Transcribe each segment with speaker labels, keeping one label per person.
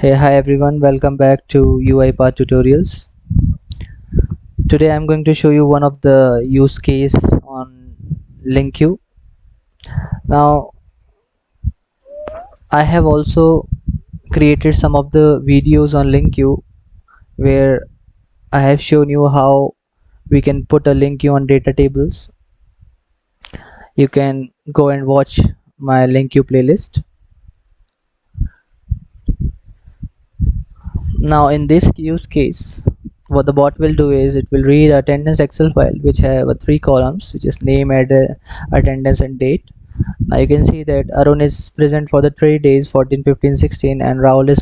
Speaker 1: Hi everyone, welcome back to UiPath tutorials. Today I'm going to show you one of the use case on Linq. Now I have also created some of the videos on Linq where I have shown you how we can put a Linq on data tables. You can go and watch my Linq playlist. Now in this use case, what the bot will do is it will read attendance Excel file which have three columns, which is name, attendance and date. Now you can see that Arun is present for the 3 days 14, 15, 16, and Rahul is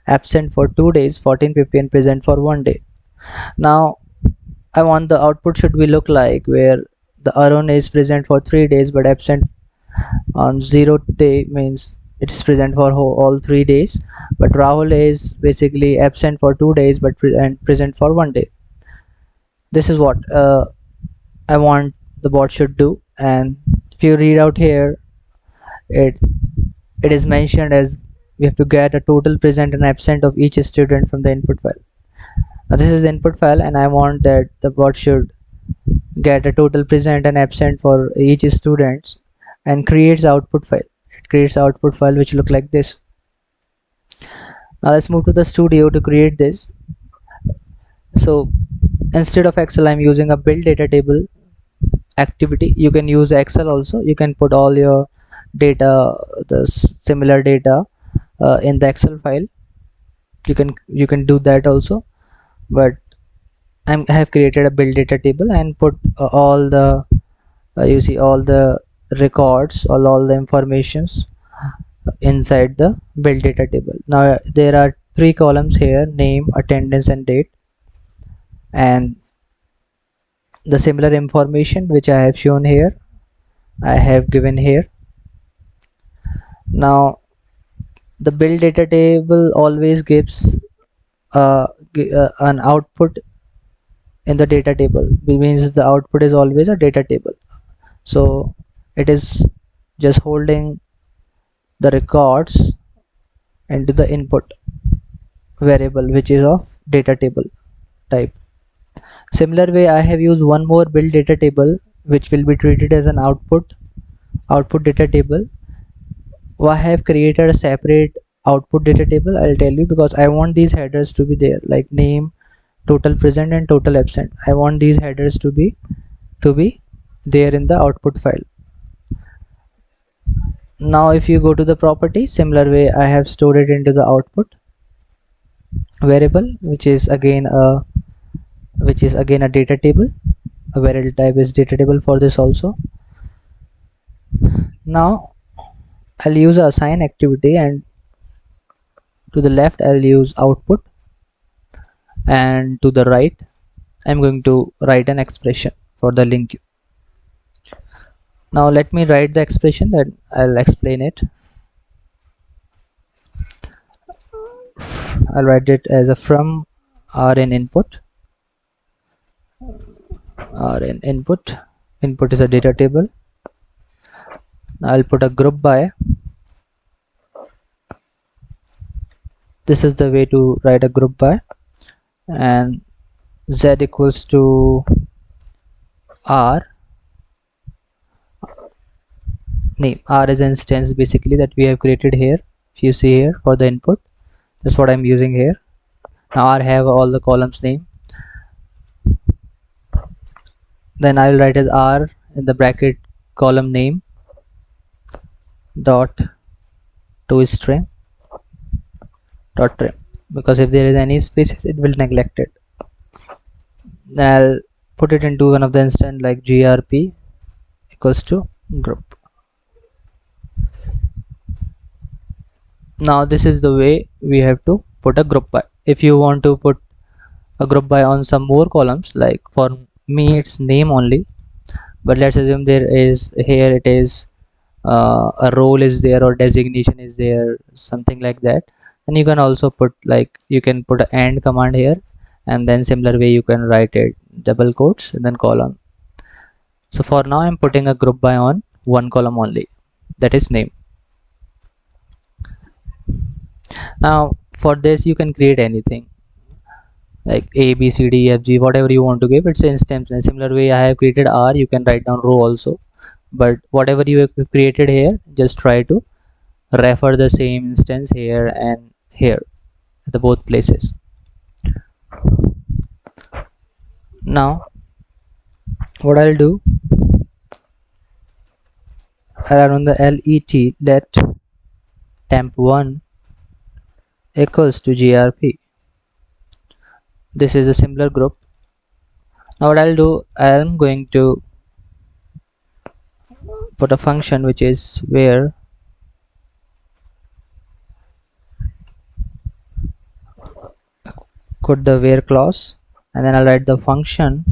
Speaker 1: absent for 2 days 14, 15, and present for 1 day. Now I want the output should be look like where the Arun is present for 3 days but absent on 0 day, means it is present for all 3 days, but Rahul is basically absent for 2 days but present for 1 day. This is what I want the bot should do. And if you read out here, it is mentioned as we have to get a total present and absent of each student from the input file. Now this is the input file and I want that the bot should get a total present and absent for each student and creates output file. It creates output file which look like this. Now let's move to the studio to create this. So instead of Excel I'm using a build data table activity. You can use Excel also. You can put all your data, the similar data in the Excel file. You can do that also, but I have created a build data table and put all the you see all the records, all the informations inside the build data table. Now there are three columns here: name, attendance and date, and the similar information which I have shown here I have given here. Now the build data table always gives an output in the data table. It means the output is always a data table, so it is just holding the records into the input variable which is of data table type. Similar way I have used one more build data table which will be treated as an output data table. Why I have created a separate output data table, I'll tell you, because I want these headers to be there, like name, total present and total absent. I want these headers to be there in the output file. Now if you go to the property, similar way I have stored it into the output variable which is again a data table. A variable type is data table for this also. Now I'll use a assign activity, and to the left I'll use output, and to the right I'm going to write an expression for the Linq. Now let me write the expression, that I'll explain it. I'll write it as a from rn input. Rn input is a data table. Now I'll put a group by. This is the way to write a group by, and z equals to r name. R is instance basically that we have created here. If you see here for the input, that's what I'm using here. Now R have all the columns name. Then I will write as R in the bracket column name dot to string dot trim, because if there is any spaces it will neglect it. Then I'll put it into one of the instance like grp equals to group. Now this is the way we have to put a group by. If you want to put a group by on some more columns, like for me it's name only, but let's assume there is here it is a role is there or designation is there, something like that, and you can also put, like, you can put an and command here, and then similar way you can write it double quotes and then column. So for now I'm putting a group by on one column only, that is name. Now For this you can create anything like a b c d f g, whatever you want to give. It's an instance. In a similar way I have created r, you can write down row also, but whatever you have created here, just try to refer the same instance here and here at the both places. Now what I'll do, I'll run the let let temp1 equals to grp. This is a similar group. Now what I'll do, I'm going to put a function which is where put the where clause, and then I'll write the function,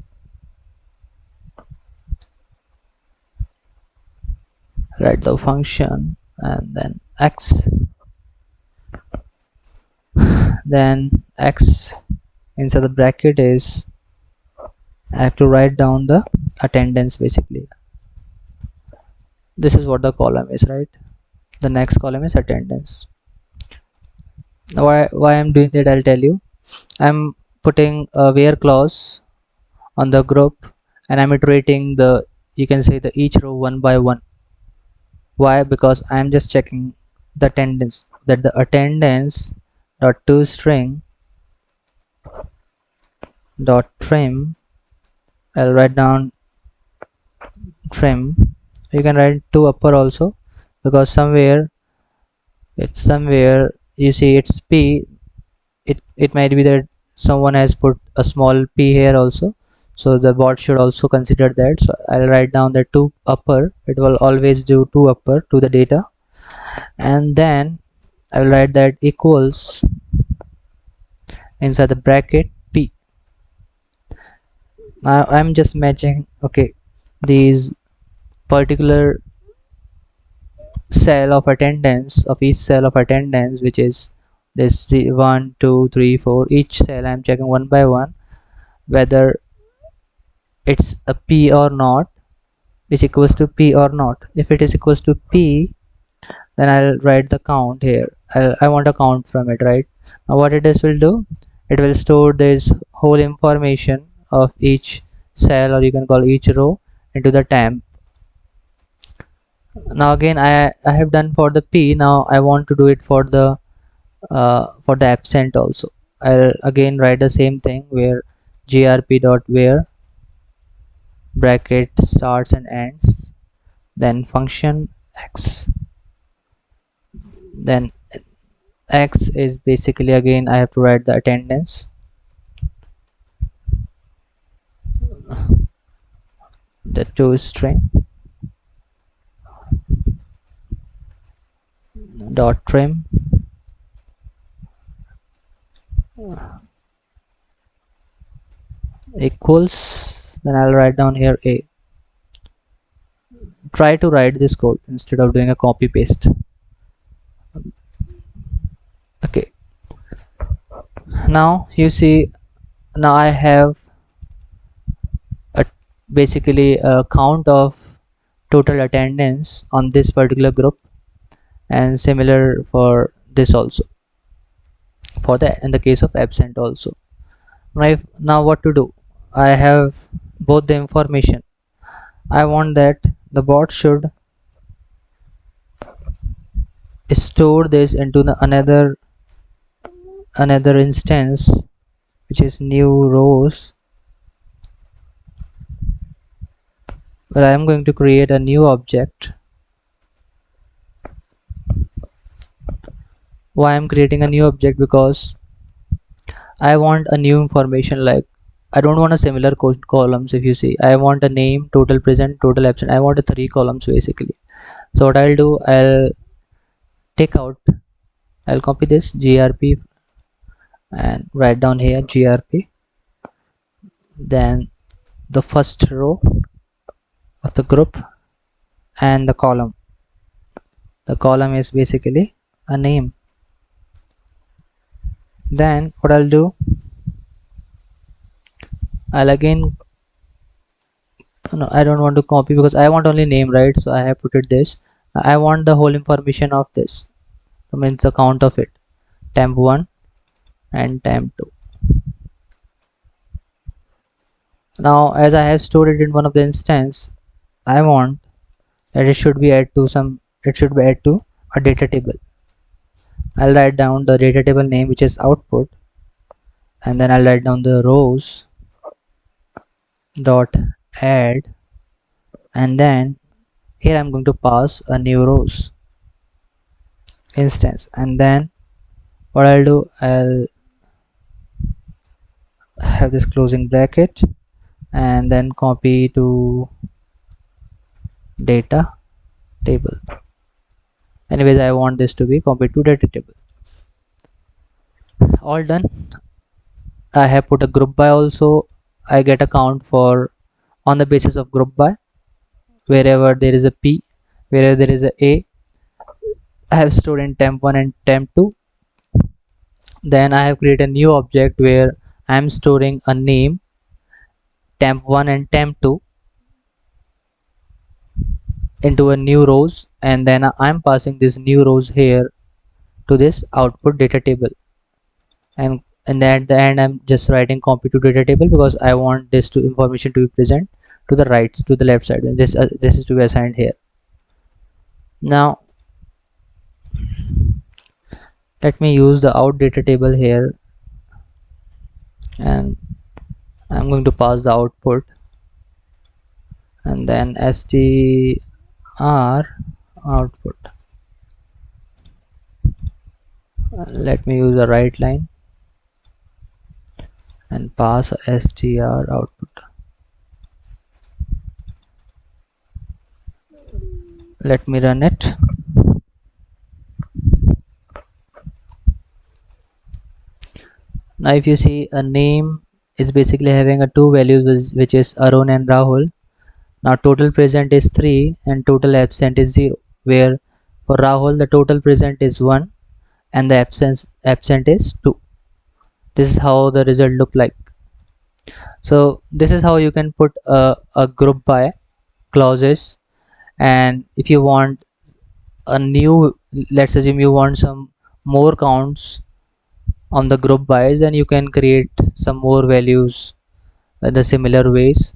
Speaker 1: and then x, then x inside the bracket is, I have to write down the attendance basically. This is what the column is, right? The next column is attendance. Now why I'm doing that, I'll tell you. I'm putting a where clause on the group, and I'm iterating the, you can say, the each row one by one. Why? Because I'm just checking the attendance, that the attendance dot to string dot trim, I'll write down trim. You can write to upper also, because somewhere you see it's p, it might be that someone has put a small p here also, so the bot should also consider that. So I'll write down the to upper, it will always do to upper to the data, and then I'll write that equals inside the bracket p. Now I'm just matching, okay, these particular cell of attendance of each cell of attendance, which is this 1 2 3 4, each cell I'm checking one by one whether it's a p or not, is equals to p or not. If it is equals to p, then I'll write the count here. I want a count from it, right? Now what it is will do, it will store this whole information of each cell, or you can call each row, into the temp. Now again I have done for the p. Now I want to do it for the absent also. I'll again write the same thing, where grp dot where bracket starts and ends, then function x, then x is basically, again I have to write the attendance, the to string dot trim equals, then I'll write down here a. Try to write this code instead of doing a copy paste. Okay, now you see, now I have a basically a count of total attendance on this particular group, and similar for this also, for the in the case of absent also. Right, now what to do, I have both the information. I want that the bot should store this into the another instance, which is new rows, where I am going to create a new object. Why I'm creating a new object? Because I want a new information, like I don't want a similar columns. If you see, I want a name, total present, total absent. I want a 3 columns basically. So what I'll do, I'll copy this grp and write down here grp, then the first row of the group, and the column is basically a name. Then what I'll do, I'll again, no, I don't want to copy because I want only name, right? So I have put it this. I want the whole information of this, that means the count of it, temp1 and temp2. Now as I have stored it in one of the instance, I want that it should be add to a data table. I'll write down the data table name, which is output, and then I'll write down the rows dot add, and then here I'm going to pass a new rows instance, and then what I'll do, I'll have this closing bracket and then copy to data table. Anyways, I want this to be copied to data table. All done. I have put a group by also. I get a count for on the basis of group by. Wherever there is a P, wherever there is a I have stored in temp1 and temp2. Then I have created a new object where I am storing a name temp1 and temp2 into a new rows, and then I'm passing this new rows here to this output data table, and then at the end I'm just writing copy to data table because I want this to information to be present to the right, to the left side, and this is to be assigned here. Now let me use the out data table here, and I'm going to pass the output and then str output. Let me use a right line and pass str output. Let me run it. Now if you see, a name is basically having a two values, which is Arun and Rahul. Now total present is 3 and total absent is 0, where for Rahul the total present is 1 and the absent is 2. This is how the result look like. So this is how you can put a group by clauses, and if you want a new, let's assume you want some more counts on the group bys, then you can create some more values in the similar ways.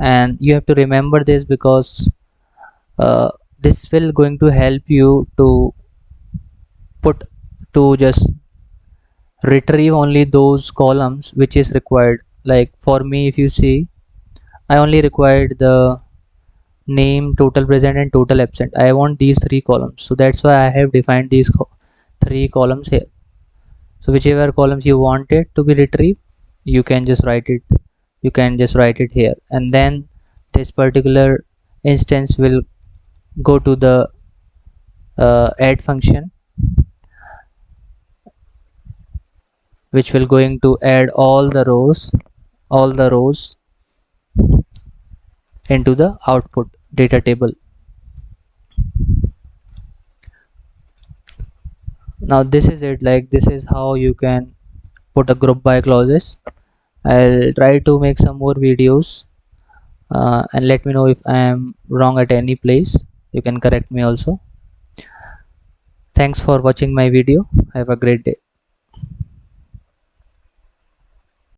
Speaker 1: And you have to remember this because uh, this will going to help you to put to just retrieve only those columns which is required. Like for me, if you see, I only required the name, total present and total absent. I want these three columns, so that's why I have defined these three columns here. So whichever columns you want it to be retrieved, you can just write it here, and then this particular instance will go to the add function, which will going to add all the rows into the output data table. Now this is it, like this is how you can put a group by clauses. I'll try to make some more videos, and let me know if I am wrong at any place. You can correct me also. Thanks for watching my video. Have a great day.